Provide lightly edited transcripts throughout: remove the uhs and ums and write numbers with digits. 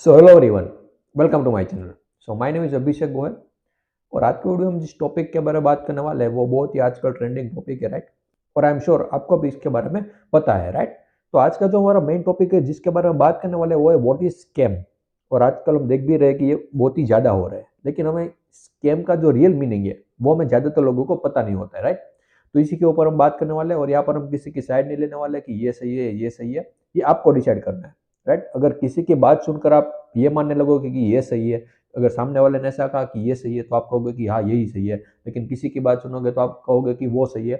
So hello everyone, welcome to my channel. My name is Abhishek Goyal और आज के video में जिस टॉपिक के बारे में बात करने वाले हैं वो बहुत ही आजकल ट्रेंडिंग टॉपिक है, राइट। और आई एम श्योर आपको भी इसके बारे में पता है, राइट। तो आज का जो हमारा मेन टॉपिक है जिसके बारे में बात करने वाले हैं वो है व्हाट इज स्कैम। और आजकल हम देख भी रहे हैं कि ये बहुत ही ज़्यादा हो रहा है, लेकिन हमें स्कैम का जो रियल मीनिंग है वो हमें ज़्यादातर लोगों को पता नहीं होता है, राइट। तो इसी के ऊपर हम बात करने वाले हैं और यहाँ पर हम किसी की साइड नहीं लेने वाले कि ये सही है ये सही है, ये आपको डिसाइड करना है, राइट। अगर किसी की बात सुनकर आप ये मानने लगोगे कि ये सही है, अगर सामने वाले ने ऐसा कहा कि ये सही है तो आप कहोगे कि हाँ यही सही है, लेकिन किसी की बात सुनोगे तो आप कहोगे कि वो सही है।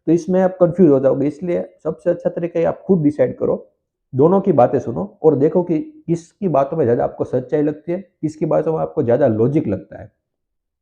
तो इसमें आप कंफ्यूज हो जाओगे, इसलिए सबसे अच्छा तरीका है आप खुद डिसाइड करो, दोनों की बातें सुनो और देखो कि किसकी बातों में ज़्यादा आपको सच्चाई लगती है, किसकी बातों में आपको ज़्यादा लॉजिक लगता है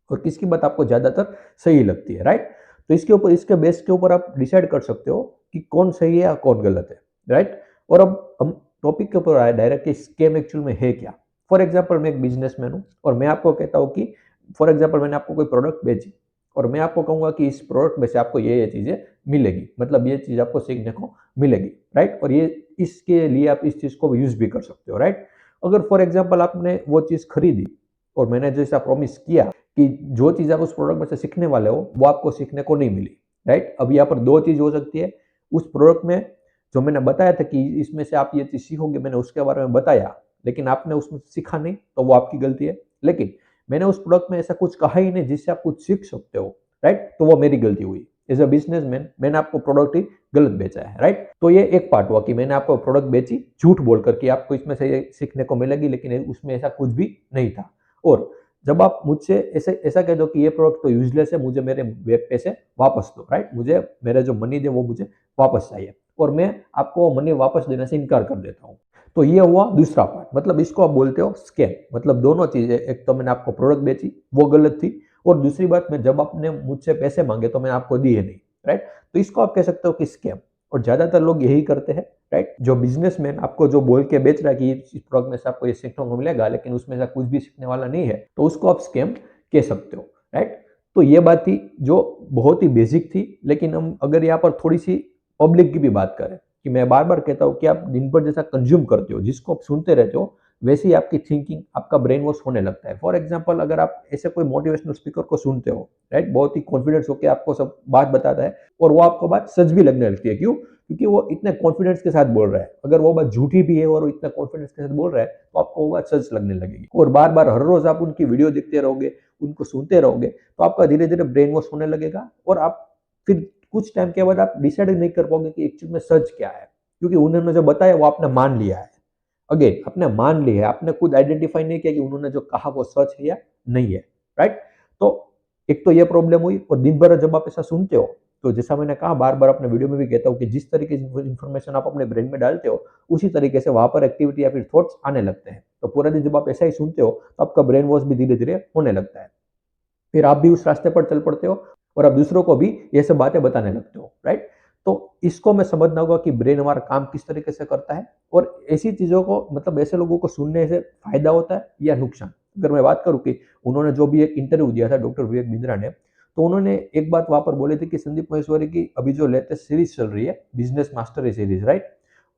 और किसकी बात आपको ज़्यादातर सही लगती है, राइट। तो इसके ऊपर, इसके बेस के ऊपर आप डिसाइड कर सकते हो कि कौन सही है या कौन गलत है, राइट। और अब हम टॉपिक के ऊपर आए डायरेक्ट कि स्कैम एक्चुअल में है क्या। फॉर एग्जांपल मैं एक बिजनेसमैन हूँ और मैं आपको कहता हूँ कि फॉर एग्जांपल मैंने आपको कोई प्रोडक्ट बेची और मैं आपको कहूँगा कि इस प्रोडक्ट में से आपको ये चीज़ें मिलेगी, मतलब ये चीज़ आपको सीखने को मिलेगी, राइट। और ये इसके लिए आप इस चीज़ को यूज़ भी कर सकते हो, राइट। अगर फॉर एग्जाम्पल आपने वो चीज़ खरीदी और मैंने जैसा प्रॉमिस किया कि जो चीज़ आप उस प्रोडक्ट में से सीखने वाले हो वो आपको सीखने को नहीं मिली, राइट। अब यहाँ पर दो चीज़ हो सकती है। उस प्रोडक्ट में जो मैंने बताया था कि इसमें से आप ये चीज़ सीखोगे, मैंने उसके बारे में बताया, लेकिन आपने उसमें सीखा नहीं, तो वो आपकी गलती है। लेकिन मैंने उस प्रोडक्ट में ऐसा कुछ कहा ही नहीं जिससे आप कुछ सीख सकते हो, राइट, तो वो मेरी गलती हुई। एज अ बिजनेसमैन मैंने आपको प्रोडक्ट ही गलत बेचा है, राइट। तो ये एक पार्ट हुआ कि मैंने आपको प्रोडक्ट बेची झूठ बोल कर कि आपको इसमें से ये सीखने को मिलेगी, लेकिन उसमें ऐसा कुछ भी नहीं था। और जब आप मुझसे ऐसे ऐसा कह दो कि ये प्रोडक्ट तो यूजलेस है, मुझे मेरे पैसे वापस दो, राइट, मुझे मेरा जो मनी दे वो मुझे वापस चाहिए, और मैं आपको मनी वापस देने से इनकार कर देता हूँ। तो ये हुआ दूसरा पार्ट, मतलब इसको आप बोलते हो स्कैम। मतलब दोनों चीजें, एक तो मैंने आपको प्रोडक्ट बेची वो गलत थी, और दूसरी बात में जब आपने मुझसे पैसे मांगे तो मैं आपको दिए नहीं, राइट। तो इसको आप कह सकते हो कि स्कैम। और ज्यादातर लोग यही करते हैं, राइट। जो बिजनेसमैन आपको जो बोल के बेच रहा है कि इस प्रोडक्ट में से आपको ये सीखने को मिलेगा, लेकिन उसमें से कुछ भी सीखने वाला नहीं है, तो उसको आप स्कैम कह सकते हो, राइट। तो ये बात थी जो बहुत ही बेसिक थी। लेकिन हम अगर यहाँ पर थोड़ी सी पब्लिक की भी बात करें, कि मैं बार बार कहता हूँ कि आप दिन भर जैसा कंज्यूम करते हो, जिसको आप सुनते रहते हो, वैसे ही आपकी थिंकिंग, आपका ब्रेन वॉश होने लगता है। फॉर एग्जाम्पल, अगर आप ऐसे कोई मोटिवेशनल स्पीकर को सुनते हो, राइट, बहुत ही कॉन्फिडेंस होकर आपको सब बात बताता है और वो आपको बात सच भी लगने लगती है। क्यों? क्योंकि वो इतने कॉन्फिडेंस के साथ बोल रहा है। अगर वो बात झूठी भी है और वो इतना कॉन्फिडेंस के साथ बोल रहा है तो आपको वो बात सच लगने लगेगी। और बार बार हर रोज आप उनकी वीडियो देखते रहोगे, उनको सुनते रहोगे, तो आपका धीरे धीरे ब्रेन वॉश होने लगेगा और आप फिर कुछ टाइम के बाद आप डिसाइड नहीं कर पाओगे कि एक्चुअल में सच क्या है, क्योंकि उन्होंने जो बताया वो आपने मान लिया है। अगेन आपने मान लिया है, आपने खुद आइडेंटिफाई नहीं किया कि उन्होंने जो कहा वो सच है या नहीं है, राइट। तो एक तो ये प्रॉब्लम हुई। और दिन भर जब आप ऐसा सुनते हो, तो जैसा मैंने कहा, बार बार अपने वीडियो में भी कहता हूँ कि जिस तरीके से इन्फॉर्मेशन आप अपने ब्रेन में डालते हो, उसी तरीके से वहां पर एक्टिविटी या फिर थॉट्स आने लगते हैं। तो पूरा दिन जब आप ऐसा ही सुनते हो तो आपका ब्रेन वॉश भी धीरे धीरे होने लगता है। फिर आप भी उस रास्ते पर चल पड़ते हो और आप दूसरों को भी ये सब बातें बताने लगते हो, राइट। तो इसको मैं समझना होगा कि ब्रेन हमारा काम किस तरीके से करता है, और ऐसी चीजों को, मतलब ऐसे लोगों को सुनने से फायदा होता है या नुकसान। अगर मैं बात करूं कि उन्होंने जो भी एक इंटरव्यू दिया था डॉक्टर विवेक बिंद्रा ने, तो उन्होंने एक बात वहां पर बोली थी कि संदीप महेश्वरी की अभी जो लेटेस्ट सीरीज चल रही है, बिजनेस मास्टरी सीरीज, राइट,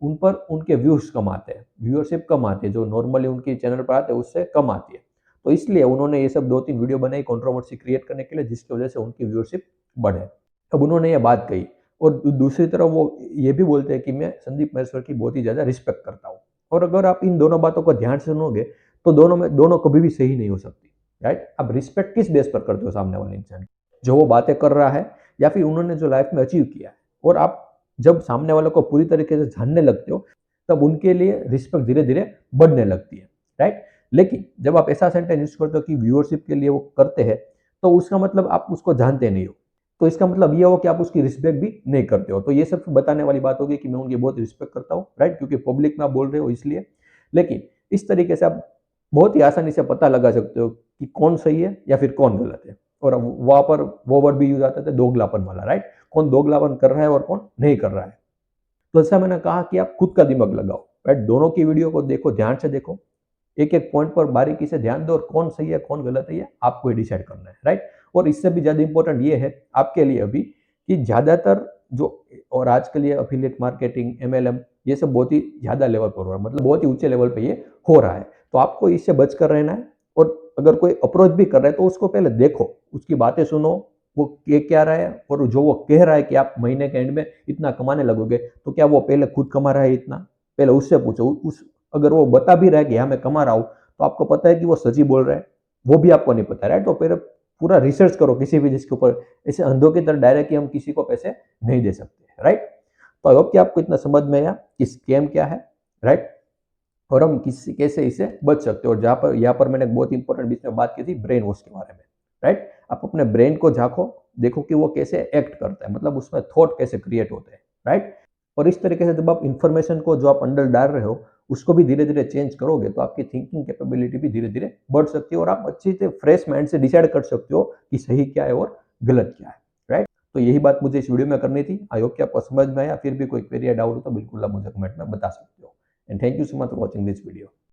उन पर उनके व्यूज कम आते हैं, व्यूअरशिप कम आती है, जो नॉर्मली उनकी चैनल पर आते हैं उससे कम आती है। तो इसलिए उन्होंने ये सब 2-3 वीडियो बनाई कंट्रोवर्सी क्रिएट करने के लिए, जिसकी वजह से उनकी व्यूअरशिप बढ़े। अब उन्होंने ये बात कही, और दूसरी तरफ वो ये भी बोलते हैं कि मैं संदीप महेश्वर की बहुत ही ज़्यादा रिस्पेक्ट करता हूँ। और अगर आप इन दोनों बातों को ध्यान से सुनोगे तो दोनों कभी भी सही नहीं हो सकती, राइट। आप रिस्पेक्ट किस बेस पर करते हो सामने वाले इंसान की? जो वो बातें कर रहा है या फिर उन्होंने जो लाइफ में अचीव किया है। और आप जब सामने वालों को पूरी तरीके से जानने लगते हो, तब उनके लिए रिस्पेक्ट धीरे धीरे बढ़ने लगती है, राइट। लेकिन जब आप ऐसा सेंटेंस यूज करते हो कि व्यूअरशिप के लिए वो करते हैं, तो उसका मतलब आप उसको जानते नहीं हो। तो इसका मतलब ये हो कि आप उसकी रिस्पेक्ट भी नहीं करते हो। तो ये सब बताने वाली बात होगी कि मैं उनकी बहुत रिस्पेक्ट करता हूँ, राइट, क्योंकि पब्लिक में आप बोल रहे हो इसलिए। लेकिन इस तरीके से आप बहुत ही आसानी से पता लगा सकते हो कि कौन सही है या फिर कौन गलत है। और वहां पर वो वर्ड भी यूज आता था, दोगलापन वाला, राइट। कौन दोगलापन कर रहा है और कौन नहीं कर रहा है। तो ऐसा मैंने कहा कि आप खुद का दिमाग लगाओ, राइट, दोनों की वीडियो को देखो, ध्यान से देखो, एक एक पॉइंट पर बारीकी से ध्यान दो, और कौन सही है कौन गलत है ये आपको ही डिसाइड करना है, राइट। और इससे भी ज्यादा इंपॉर्टेंट ये है आपके लिए अभी कि ज्यादातर जो, और आज के लिए एफिलिएट मार्केटिंग, एमएलएम, ये सब बहुत ही ज्यादा लेवल पर हो रहा है, मतलब बहुत ही ऊंचे लेवल पे ये हो रहा है। तो आपको इससे बच कर रहना है। और अगर कोई अप्रोच भी कर रहा है तो उसको पहले देखो, उसकी बातें सुनो, वो कह क्या रहा है, और जो वो कह रहा है कि आप महीने के एंड में इतना कमाने लगोगे, तो क्या वो पहले खुद कमा रहा है इतना, पहले उससे पूछो। उस अगर वो बता भी रहा है कि हाँ मैं कमा रहा हूँ, तो आपको पता है कि वो सच ही बोल रहा है, वो भी आपको नहीं पता, राइट। तो फिर पूरा रिसर्च करो किसी भी चीज के ऊपर। ऐसे अंधों की तरह डायरेक्टली हम किसी को पैसे नहीं दे सकते, राइट। तो आई होप कि आपको इतना समझ में आया कि स्कैम क्या है, राइट, और हम किसी कैसे इसे बच सकते हो। और जहाँ पर यहाँ पर मैंने बहुत इंपॉर्टेंट बीच में बात की थी ब्रेन वॉश के बारे में, राइट। आप अपने ब्रेन को झांको, देखो कि वो कैसे एक्ट करता है, मतलब उसमें थॉट कैसे क्रिएट होते हैं, राइट। और इस तरीके से जब आप इंफॉर्मेशन को जो आप अंदर डाल रहे हो उसको भी धीरे धीरे चेंज करोगे, तो आपकी थिंकिंग कैपेबिलिटी भी धीरे धीरे बढ़ सकती है, और आप अच्छी से फ्रेश माइंड से डिसाइड कर सकते हो कि सही क्या है और गलत क्या है, राइट। तो यही बात मुझे इस वीडियो में करनी थी। आई होप कि आपको समझ में आया। फिर भी कोई क्वेरी या डाउट हो तो बिल्कुल आप मुझे कमेंट में बता सकते हो। And thank you so much for watching this video.